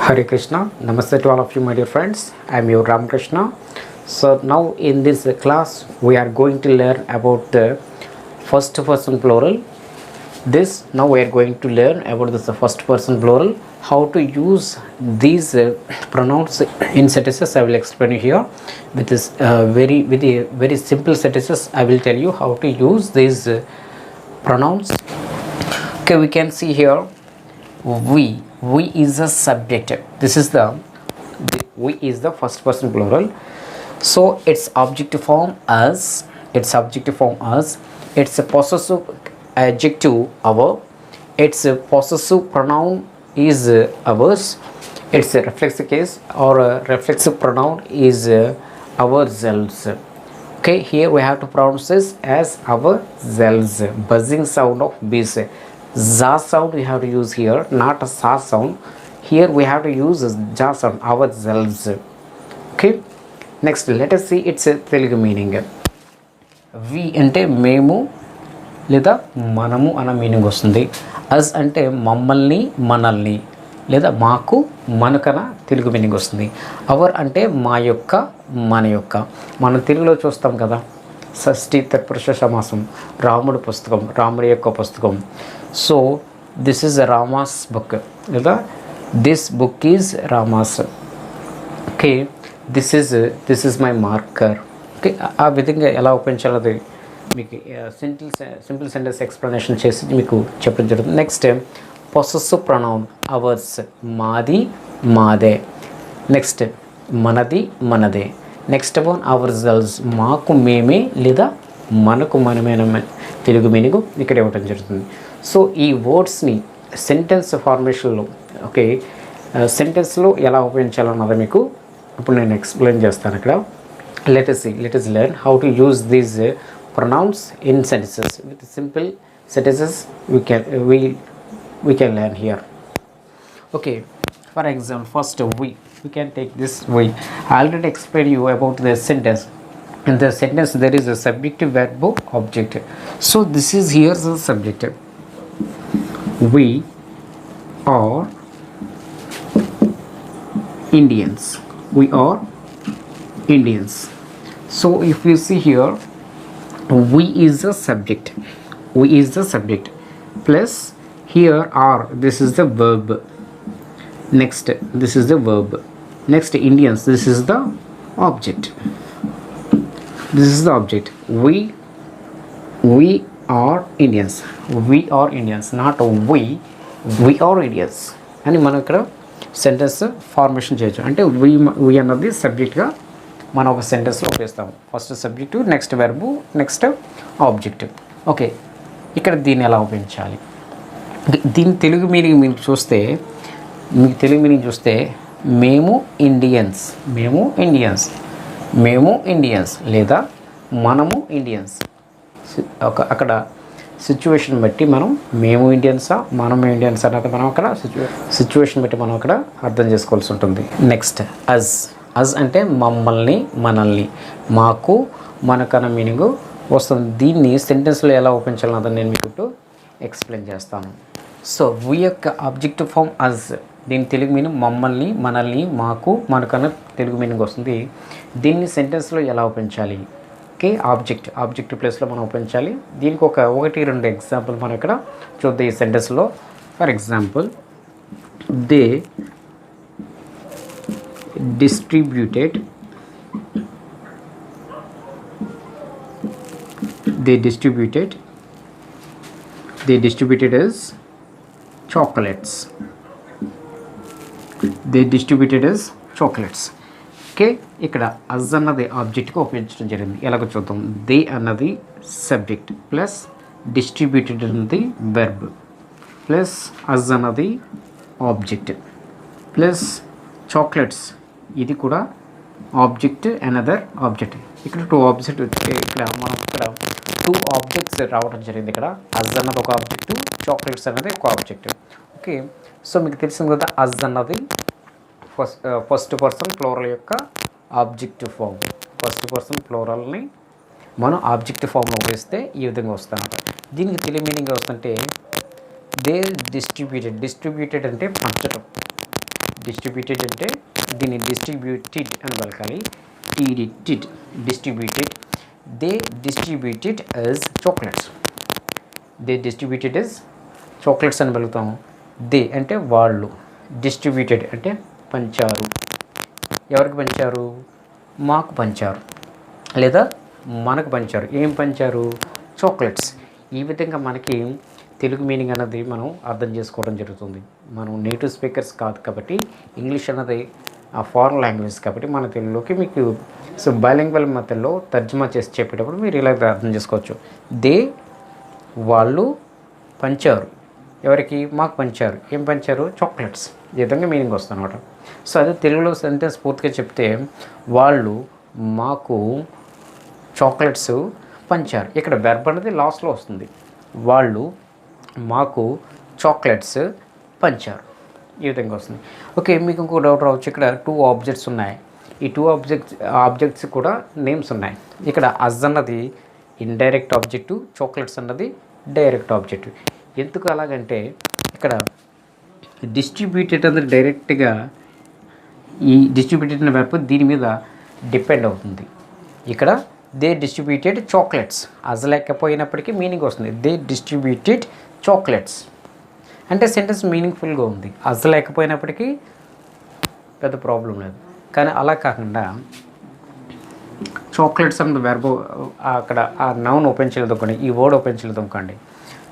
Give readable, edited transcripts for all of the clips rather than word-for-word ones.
Hare Krishna, Namaste to all of you, my dear friends. I am your Ramakrishna. So now in this class, we are going to learn about the first person plural. Now we are going to learn about this first person plural. How to use these pronouns in sentences, I will explain you here. With this very simple sentences, I will tell you how to use these pronouns. Okay, we can see here we is a subject. This is the we is the first person plural, so its objective form as its a possessive adjective our, its a possessive pronoun is ours, its a reflexive case or a reflexive pronoun is ourselves. Okay, here we have to pronounce this as ourselves. Buzzing sound of bees. Za sound we have to use here, not a sa sound. Here we have to use ja sound, ourselves. Okay, next let us see its Telugu meaning. We అంటే మేము లేదా మనము అన్న meaning వస్తుంది. అస్ అంటే మమ్మల్ని మనల్ని లేదా మాకు మనకన తెలుగు మీనింగ్ వస్తుంది. అవర్ అంటే మా యొక్క మన యొక్క. మనం తెలుగులో చూస్తాం కదా, షష్ఠి తత్పురుష సమాసం, రాముడి పుస్తకం, రాముడి యొక్క పుస్తకం. So this is Rama's book లేదా this book is Rama's. Okay, this is my marker. Okay, ఆ విధంగా ఎలా ఉపయోగించాలి మీకు సింపుల్ సెంటెన్స్ ఎక్స్ప్లెనేషన్ చేసి మీకు చెప్పడం జరుగుతుంది. నెక్స్ట్ పొసెసివ్ ప్రొనౌన్ అవర్స్, మాది మాదే. నెక్స్ట్ మనది మనదే. నెక్స్ట్ వన్ అవర్సెల్వ్స్, మాకు మేమే లేదా మనకు మనమైన తెలుగు మీనింగ్ ఇక్కడ ఇవ్వటం జరుగుతుంది. సో ఈ వర్డ్స్ని సెంటెన్స్ ఫార్మేషన్లో ఓకే సెంటెన్స్లో ఎలా ఉపయోగించాలన్నది మీకు ఇప్పుడు నేను ఎక్స్ప్లెయిన్ చేస్తాను. ఇక్కడ let us learn how to use these pronouns in sentences. With simple sentences we can learn here. Okay, for example, first we can take this we. I already explained you about the sentence. In the sentence there is a subject, verb, object. So this is here the subject. We are Indians. We are Indians. So if you see here, we is the subject. We is the subject. Plus here are, this is the verb. Next, this is the verb. Next, Indians, this is the object. This is the object. We are Indians. We are Indians, not we are Indians. అని మనం ఇక్కడ sentence formation చేయొచ్చు. అంటే we అన్నది సబ్జెక్ట్గా మనం ఒక సెంటెన్స్లో ఉపయోగిస్తాము. First subject, next verb, next object. Okay, ఇక్కడ దీన్ని ఎలా ఉపయోగించాలి? దీని తెలుగు మీనింగ్ మీకు తెలుగు మీనింగ్ చూస్తే మేము ఇండియన్స్, మేము ఇండియన్స్ లేదా మనము ఇండియన్స్. అక్కడ సిచ్యువేషన్ బట్టి మనం మేము ఇండియన్సా మనము ఇండియన్స్ అన్నది మనం అక్కడ సిచ్యువేషన్ బట్టి మనం అక్కడ అర్థం చేసుకోవాల్సి ఉంటుంది. నెక్స్ట్ అజ్ అంటే మమ్మల్ని మనల్ని, మాకు మనకన్న మీనింగ్ వస్తుంది. దీన్ని సెంటెన్స్లో ఎలా ఉపయోగించాలన్నది నేను మీకు ఎక్స్ప్లెయిన్ చేస్తాను. సో వి యొక్క ఆబ్జెక్టివ్ ఫామ్ అజ్, దీని తెలుగు మీనింగ్ మమ్మల్ని మనల్ని మాకు మనకన్న తెలుగు మీనింగ్ వస్తుంది. దీన్ని సెంటెన్స్లో ఎలా ఉపయోగించాలి? ఓకే, ఆబ్జెక్ట్ ప్లేస్లో మనం ఉపయోగించాలి. దీనికి ఒకటి రెండు ఎగ్జాంపుల్ మనం ఇక్కడ చూద్దాం ఈ సెంటెన్స్లో. For example, they distributed as chocolates. Okay, ఇక్కడ అజ్ అన్నది ఆబ్జెక్ట్గా ఉపయోగించడం జరిగింది. ఎలాగో చూద్దాం. దే అన్నది సబ్జెక్ట్ ప్లస్ డిస్ట్రిబ్యూటెడ్ అన్నది వెర్బ్ ప్లస్ అజ్ అన్నది ఆబ్జెక్ట్ ప్లస్ చాక్లెట్స్ ఇది కూడా ఆబ్జెక్ట్, అనదర్ ఆబ్జెక్ట్. ఇక్కడ టూ ఆబ్జెక్ట్ ఇక్కడ టూ ఆబ్జెక్ట్స్ రావడం జరిగింది. ఇక్కడ అజ్ అన్నది ఒక ఆబ్జెక్టు, చాక్లెట్స్ అన్నది ఒక ఆబ్జెక్ట్. ఓకే, సో మీకు తెలిసింది కదా, అజ్ అన్నది ఫస్ట్ పర్సన్ ప్లూరల్ యొక్క ఆబ్జెక్టివ్ ఫామ్. ఫస్ట్ పర్సన్ ప్లూరల్ని మనం ఆబ్జెక్టివ్ ఫామ్లో ఉపయోగిస్తే ఈ విధంగా వస్తాను. దీనికి తెలుగు మీనింగ్ వస్తుంటే దే డిస్ట్రిబ్యూటెడ్ అంటే పంచడం. డిస్ట్రిబ్యూటెడ్ అంటే దీన్ని డిస్ట్రిబ్యూటెడ్ అని పలకాలి. టిడ్ distributed. They distributed as chocolates. They distributed as chocolates అని పలుకుతాం. దే అంటే వాళ్ళు, డిస్ట్రిబ్యూటెడ్ అంటే పంచారు. ఎవరికి పంచారు? మాకు పంచారు లేదా మనకు పంచారు. ఏం పంచారు? చాక్లెట్స్. ఈ విధంగా మనకి తెలుగు మీనింగ్ అన్నది మనం అర్థం చేసుకోవడం జరుగుతుంది. మనం నేటివ్ స్పీకర్స్ కాదు కాబట్టి, ఇంగ్లీష్ అన్నది ఆ ఫారెన్ లాంగ్వేజ్ కాబట్టి మన తెలుగులోకి మీకు బైలింగ్వల్ మెథడ్లో తర్జుమా చేసి చెప్పేటప్పుడు మీరు ఇలా అర్థం చేసుకోవచ్చు. దే వాళ్ళు పంచారు. ఎవరికి? మాకు పంచారు. ఏం పంచారు? చాక్లెట్స్. ఈ విధంగా మీనింగ్ వస్తుంది అనమాట. సో అదే తెలుగులో సెంటెన్స్ పూర్తిగా చెప్తే వాళ్ళు మాకు చాక్లెట్స్ పంచారు. ఇక్కడ వెర్బ్ అనేది లాస్ట్లో వస్తుంది. వాళ్ళు మాకు చాక్లెట్స్ పంచారు. ఈ విధంగా వస్తుంది. ఓకే, మీకు ఇంకో డౌట్ రావచ్చు. ఇక్కడ 2 ఆబ్జెక్ట్స్ ఉన్నాయి. ఈ 2 ఆబ్జెక్ట్స్ కూడా నేమ్స్ ఉన్నాయి. ఇక్కడ అజ్ అన్నది ఇండైరెక్ట్ ఆబ్జెక్టు, చాక్లెట్స్ అన్నది డైరెక్ట్ ఆబ్జెక్ట్. ఎందుకు అలాగంటే ఇక్కడ డిస్ట్రిబ్యూటెడ్ అనేది డైరెక్ట్గా ఈ డిస్ట్రిబ్యూటెడ్ అనే వెర్బ్ దీని మీద డిపెండ్ అవుతుంది. ఇక్కడ దే డిస్ట్రిబ్యూటెడ్ చాక్లెట్స్ అజ్ లేకపోయినప్పటికీ మీనింగ్ వస్తుంది. దే డిస్ట్రిబ్యూటెడ్ చాక్లెట్స్ అంటే సెంటెన్స్ మీనింగ్ఫుల్గా ఉంది. అజ్ లేకపోయినప్పటికీ పెద్ద ప్రాబ్లం లేదు. కానీ అలా కాకుండా చాక్లెట్స్ అన్న వెర్బ్ అక్కడ ఆ నౌన్ ఓపెన్ చేయలేదనుకోండి, ఈ వర్డ్ ఓపెన్ చేయలేదనుకోండి.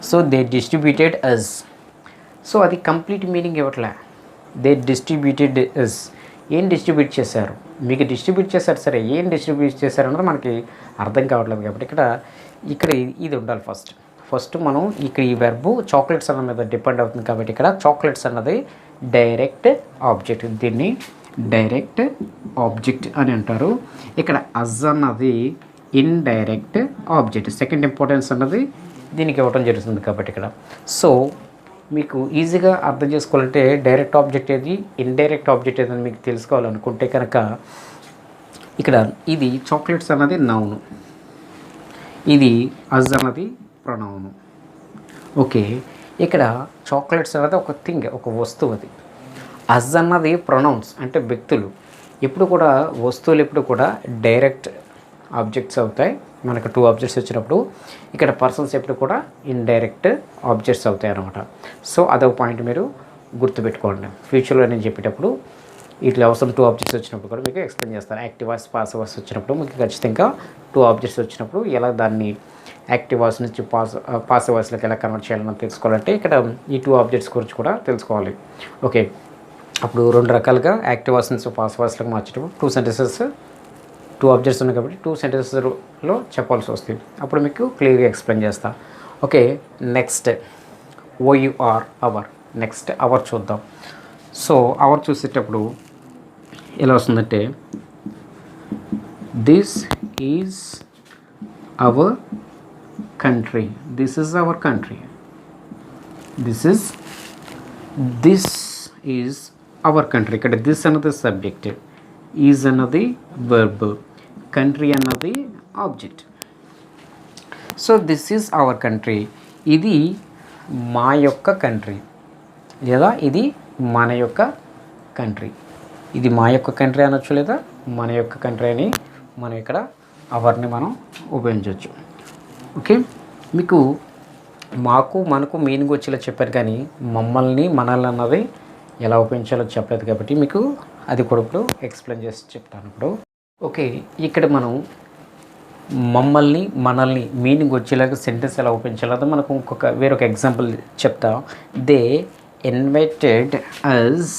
So they distributed us. So అది కంప్లీట్ మీనింగ్ ఇవ్వట్లే. They distributed us. ఏం డిస్ట్రిబ్యూట్ చేశారు? మీకు డిస్ట్రిబ్యూట్ చేశారు, సరే ఏం డిస్ట్రిబ్యూట్ చేశారు అన్నది మనకి అర్థం కావట్లేదు. కాబట్టి ఇక్కడ ఇది ఉండాలి. ఫస్ట్ మనం ఇక్కడ ఈ వెర్బ్ చాక్లెట్స్ అన్న మీద డిపెండ్ అవుతుంది కాబట్టి ఇక్కడ చాక్లెట్స్ అన్నది డైరెక్ట్ ఆబ్జెక్ట్. దీన్ని డైరెక్ట్ ఆబ్జెక్ట్ అని అంటారు. ఇక్కడ అజ్ అన్నది ఇండైరెక్ట్ ఆబ్జెక్ట్. సెకండ్ ఇంపార్టెన్స్ అన్నది దీనికి ఇవ్వడం జరుగుతుంది కాబట్టి ఇక్కడ. సో మీకు ఈజీగా అర్థం చేసుకోవాలంటే డైరెక్ట్ ఆబ్జెక్ట్ ఏది, ఇండైరెక్ట్ ఆబ్జెక్ట్ ఏదని మీకు తెలుసుకోవాలనుకుంటే కనుక ఇక్కడ ఇది చాక్లెట్స్ అన్నది నౌను, ఇది అజ్ అన్నది ప్రొనౌను. ఓకే, ఇక్కడ చాక్లెట్స్ అన్నది ఒక థింగ్, ఒక వస్తువు. అది అజ్ అన్నది ప్రొనౌన్స్ అంటే వ్యక్తులు. ఎప్పుడు కూడా వస్తువులు ఎప్పుడు కూడా డైరెక్ట్ ఆబ్జెక్ట్స్ అవుతాయి. మనకు 2 ఆబ్జెక్ట్స్ వచ్చినప్పుడు ఇక్కడ పర్సన్స్ ఎప్పుడు కూడా ఇండైరెక్ట్ ఆబ్జెక్ట్స్ అవుతాయి అన్నమాట. సో అదొక పాయింట్ మీరు గుర్తుపెట్టుకోండి. ఫ్యూచర్లో నేను చెప్పేటప్పుడు ఇట్లా అవసరం 2 ఆబ్జెక్ట్స్ వచ్చినప్పుడు కూడా మీకు ఎక్స్ప్లెయిన్ చేస్తాను. యాక్టివ్ వాయిస్, పాసివ్ వాయిస్ వచ్చినప్పుడు మీకు ఖచ్చితంగా 2 ఆబ్జెక్ట్స్ వచ్చినప్పుడు ఎలా దాన్ని యాక్టివ్ వాయిస్ నుంచి పాసివ్ వాయిస్లోకి ఎలా కన్వర్ట్ చేయాలని తెలుసుకోవాలంటే ఇక్కడ ఈ 2 ఆబ్జెక్ట్స్ గురించి కూడా తెలుసుకోవాలి. ఓకే, అప్పుడు 2 రకాలుగా యాక్టివ్ వాయిస్ నుంచి పాసివ్ వాయిస్లోకి మార్చేటప్పుడు 2 సెంటెన్సెస్ 2 ఆబ్జెక్ట్స్ ఉన్నాయి కాబట్టి 2 సెంటెన్సెస్లో చెప్పాల్సి వస్తుంది. అప్పుడు మీకు క్లియర్గా ఎక్స్ప్లెయిన్ చేస్తా. Okay, next OUR our. Next our చూద్దాం. సో అవర్ చూసేటప్పుడు ఎలా వస్తుందంటే this is our country. This is our country. This is our country. ఇక్కడ దిస్ అన్నది సబ్జెక్ట్, ఈజ్ అన్నది వర్బ్, కంట్రీ అన్నది object. So this is our country. ఇది మా యొక్క కంట్రీ లేదా ఇది మన యొక్క కంట్రీ. ఇది మా యొక్క కంట్రీ అనొచ్చు లేదా మన యొక్క కంట్రీ అని మనం ఇక్కడ అవర్ని మనం ఉపయోగించవచ్చు. ఓకే, మీకు మాకు మనకు మీనింగ్ వచ్చేలా చెప్పారు కానీ మమ్మల్ని మనల్ని అన్నది ఎలా ఉపయోగించాలో చెప్పలేదు కాబట్టి మీకు అది కూడా ఇప్పుడు ఎక్స్ప్లెయిన్ చేసి చెప్తాను ఇప్పుడు. ఓకే, ఇక్కడ మనం మమ్మల్ని మనల్ని మీనింగ్ వచ్చేలాగా సెంటెన్స్ ఎలా ఉపయోగించాలో మనకు వేరొక ఎగ్జాంపుల్ చెప్తా. They invited us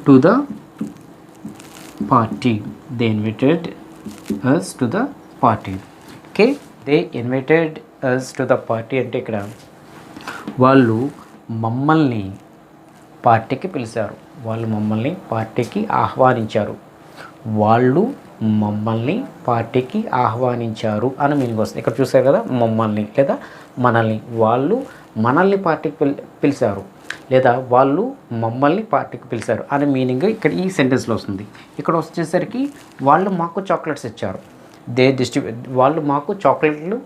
to the party. They invited us to the party. Okay, they invited us to the party అంటే ఇక్కడ వాళ్ళు మమ్మల్ని పార్టీకి పిలిచారు, వాళ్ళు మమ్మల్ని పార్టీకి ఆహ్వానించారు. వాళ్ళు మమ్మల్ని పార్టీకి ఆహ్వానించారు అని మీనింగ్ వస్తుంది. ఇక్కడ చూసారు కదా, మమ్మల్ని లేదా మనల్ని. వాళ్ళు మనల్ని పార్టీకి పిలిచారు లేదా వాళ్ళు మమ్మల్ని పార్టీకి పిలిచారు అనే మీనింగ్ ఇక్కడ ఈ సెంటెన్స్లో వస్తుంది. ఇక్కడ వచ్చేసరికి వాళ్ళు మాకు చాక్లెట్స్ ఇచ్చారు. వాళ్ళు మాకు చాక్లెట్లు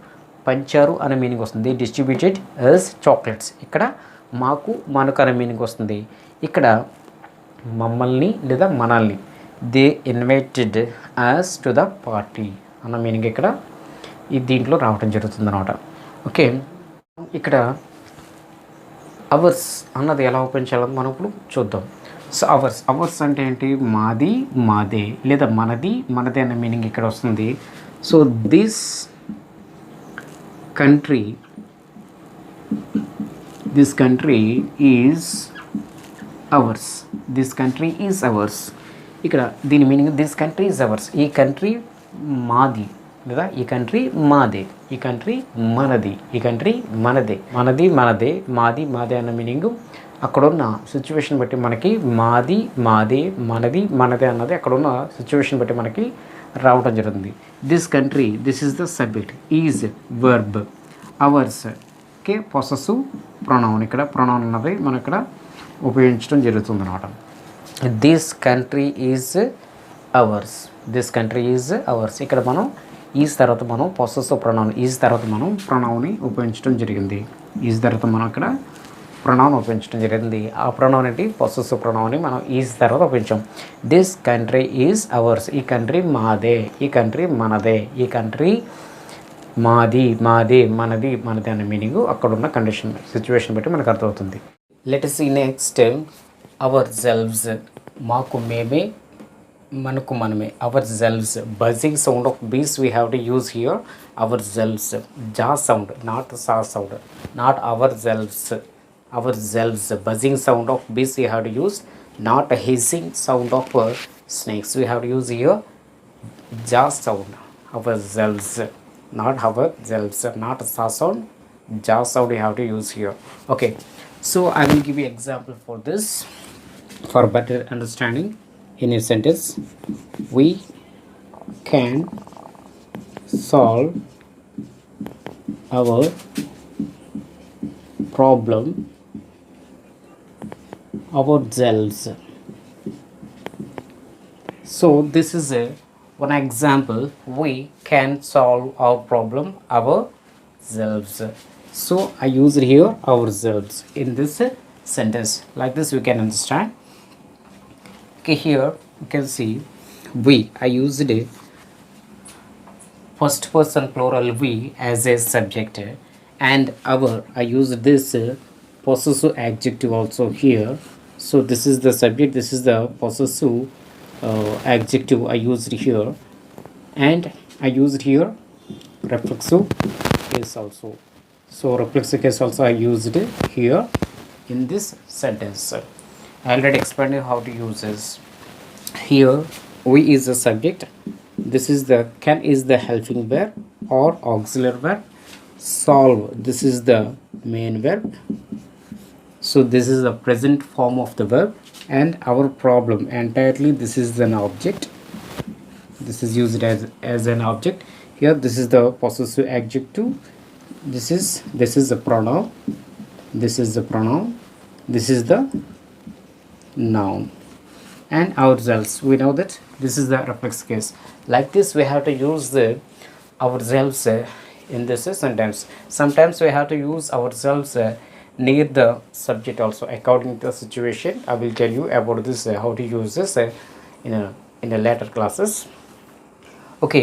పంచారు అనే మీనింగ్ వస్తుంది. They distributed us chocolates. ఇక్కడ మాకు మనకు అనే మీనింగ్ వస్తుంది. ఇక్కడ మమ్మల్ని లేదా మనల్ని. They invited us to the party అన్న మీనింగ్ ఇక్కడ దీంట్లో రావడం జరుగుతుంది అనమాట. ఓకే, ఇక్కడ అవర్స్ అన్నది ఎలా ఓపెన్ చేయాలని మనం ఇప్పుడు చూద్దాం. సో అవర్స్ అంటే ఏంటి? మాది, మాదే లేదా మనది, మనదే అనే మీనింగ్ ఇక్కడ వస్తుంది. So this country is hours. This country is hours. ఇక్కడ దీని meaning this country is ours. ఈ కంట్రీ మాది లేదా ఈ కంట్రీ మాదే, ఈ కంట్రీ మనది, ఈ కంట్రీ మనదే. మనది మనదే, మాది మాదే అన్న మీనింగ్ అక్కడున్న సిచ్యువేషన్ బట్టి మనకి మాది మాదే, మనది మనదే అన్నది అక్కడున్న సిచ్యువేషన్ బట్టి మనకి రావడం జరుగుతుంది. This country, this is the subject, is verb, hours okay possessive pronoun. ఇక్కడ ప్రొనౌన్ అన్నది మనం ఇక్కడ ఉపయోగించడం జరుగుతుంది అన్నమాట. This country is hours, this country is hours. ఇక్కడ మనం ఈజ్ తర్వాత మనం పొసెసివ్ ప్రొనౌన్, ఈజ్ తర్వాత మనం ప్రొనౌన్ని ఉపయోగించడం జరిగింది. ఈజ్ తర్వాత మనం ఇక్కడ ప్రొనౌన్ ఉపయోగించడం జరిగింది. ఆ ప్రొనౌన్ ఏంటి? పొసెసివ్ ప్రొనౌన్ని మనం ఈజ్ తర్వాత ఉపయోగించాం. This country is ours. ఈ కంట్రీ మాదే, ఈ కంట్రీ మనదే, ఈ కంట్రీ మాది మాదే, మనది మనదే అనే మీనింగ్ అక్కడున్న కండిషన్ సిచ్యువేషన్ బట్టి మనకు అర్థమవుతుంది. Let us see next ourselves. మాకు మేమే, మనకు మనమే. Ourselves, buzzing sound of bees we have to use here. Ourselves, Z sound, not S sound, not ourselves. Ourselves, buzzing sound of bees we have to use, not hissing sound of snakes we have to use here. Ja sound, our zells, not our zells, not sa sound, ja sound we have to use here. Okay, so I will give you example for this for better understanding. In a sentence, we can solve our problem ourselves. So this is one example. We can solve our problem ourselves. So I used here ourselves in this sentence. Like this we can understand. Okay, here you can see we. I used a first person plural we as a subject, and our. I used this possessive adjective also here. So this is the subject, this is the possessive adjective I used here, and I used here reflexive case also. So reflexive case also I used here in this sentence. I already explained how to use this. Here we is the subject, this is the can is the helping verb or auxiliary verb. Solve, this is the main verb. So this is the present form of the verb, and our problem entirely this is an object. This is used as an object. Here this is the possessive adjective. This is the pronoun. This is the pronoun. This is the noun. And ourselves, we know that this is the reflex case. Like this we have to use the ourselves in this sentence. Sometimes we have to use ourselves near the subject also, according to the situation. I will tell you about this how to use this in a later classes. Okay,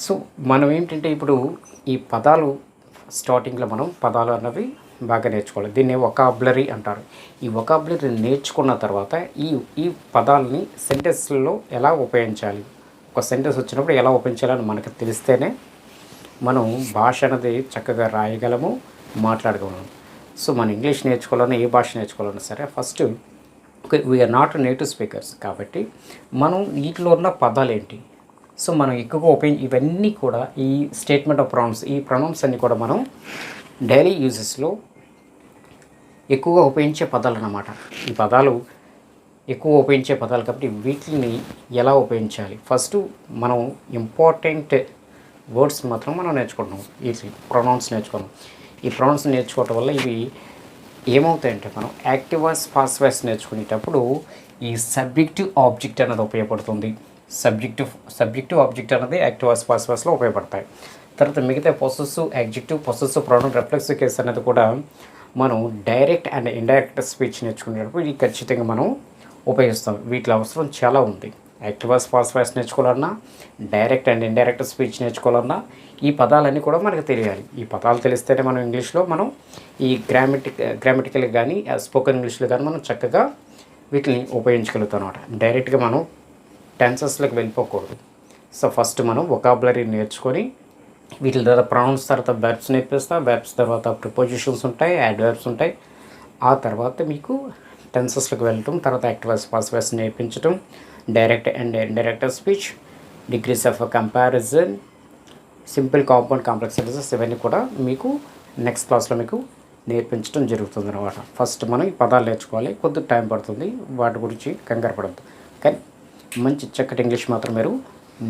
so మనం ఏంటంటే ఇప్పుడు ఈ పదాలు స్టార్టింగ్లో మనం పదాలు అన్నవి బాగా నేర్చుకోవాలి. దీన్ని వొకాబులరీ అంటారు. ఈ వొకాబులరీ నేర్చుకున్న తర్వాత ఈ పదాలని సెంటెన్స్లలో ఎలా ఉపయోగించాలి, ఒక సెంటెన్స్ వచ్చినప్పుడు ఎలా ఉపయోగించాలని మనకు తెలిస్తేనే మనం భాష అనేది చక్కగా రాయగలము, మాట్లాడగలము. సో మన ఇంగ్లీష్ నేర్చుకోవాలన్నా ఏ భాష నేర్చుకోవాలన్నా సరే first we are not native speakers కాబట్టి మనం వీటిలో ఉన్న పదాలు ఏంటి, సో మనం ఎక్కువగా ఇవన్నీ కూడా ఈ స్టేట్మెంట్ ఆఫ్ ప్రొనౌన్స్, ఈ ప్రొనౌన్స్ అన్నీ కూడా మనం డైలీ యూజెస్లో ఎక్కువగా ఉపయోగించే పదాలు అన్నమాట. ఈ పదాలు ఎక్కువ ఉపయోగించే పదాలు కాబట్టి వీటిని ఎలా ఉపయోగించాలి, ఫస్ట్ మనం ఇంపార్టెంట్ వర్డ్స్ మాత్రం మనం నేర్చుకుంటున్నాం. ఈ ప్రొనౌన్స్ నేర్చుకున్నాం. ఈ ప్రొనౌన్స్ నేర్చుకోవటం వల్ల ఇవి ఏమవుతాయంటే మనం యాక్టివ్ వాయిస్ పాసివ్ వాయిస్ నేర్చుకునేటప్పుడు ఈ సబ్జెక్టివ్ ఆబ్జెక్ట్ అనేది ఉపయోగపడుతుంది. సబ్జెక్టివ్ ఆబ్జెక్ట్ అనేది యాక్టివ్ వాయిస్ పాసివ్ వాయిస్లో ఉపయోగపడతాయి. తర్వాత మిగతా possessive adjective, possessive pronoun, reflexive case అనేది కూడా మనం డైరెక్ట్ అండ్ ఇండైరెక్ట్ స్పీచ్ నేర్చుకునేటప్పుడు ఇది ఖచ్చితంగా మనం ఉపయోగిస్తాం. వీటి అవసరం చాలా ఉంది. యాక్టివ్ వాయిస్, పాసివ్ వాయిస్ నేర్చుకోవాలన్నా, డైరెక్ట్ అండ్ ఇండైరెక్ట్ స్పీచ్ నేర్చుకోవాలన్నా ఈ పదాలన్నీ కూడా మనకు తెలియాలి. ఈ పదాలు తెలిస్తేనే మనం ఇంగ్లీష్లో మనం ఈ గ్రామటికల్ కానీ స్పోకెన్ ఇంగ్లీష్లో కానీ మనం చక్కగా వీటిని ఉపయోగించగలుగుతాం అన్నమాట. డైరెక్ట్గా మనం టెన్సెస్లోకి వెళ్ళిపోకూడదు. సో ఫస్ట్ మనం వొకాబులరీ నేర్చుకొని వీటి తర్వాత ప్రొనౌన్స్, తర్వాత వెర్బ్స్ నేర్పిస్తా. వెర్బ్స్ తర్వాత ప్రిపోజిషన్స్ ఉంటాయి, యాడ్వర్బ్స్ ఉంటాయి. ఆ తర్వాత మీకు టెన్సెస్లోకి వెళ్ళటం, తర్వాత యాక్టివ్ వాయిస్, పాసివ్ వాయిస్ నేర్పించడం, direct and indirect speech, degrees of comparison, simple, compound, complex sentences ఇవన్నీ కూడా మీకు నెక్స్ట్ క్లాస్లో మీకు నేర్పించడం జరుగుతుంది అన్నమాట. ఫస్ట్ మనం ఈ పదాలు నేర్చుకోవాలి. కొద్దిగా టైం పడుతుంది, వాటి గురించి కంగారు పడద్దు. కానీ మంచి చక్కటి ఇంగ్లీష్ మాత్రం మీరు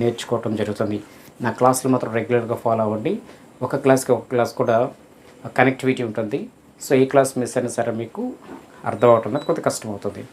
నేర్చుకోవటం జరుగుతుంది. నా క్లాసులు మాత్రం రెగ్యులర్గా ఫాలో అవ్వండి. ఒక క్లాస్కి ఒక క్లాస్ కూడా కనెక్టివిటీ ఉంటుంది. సో ఈ క్లాస్ మిస్ అయినా సరే మీకు అర్థం అవటం కొద్దిగా కష్టం అవుతుంది.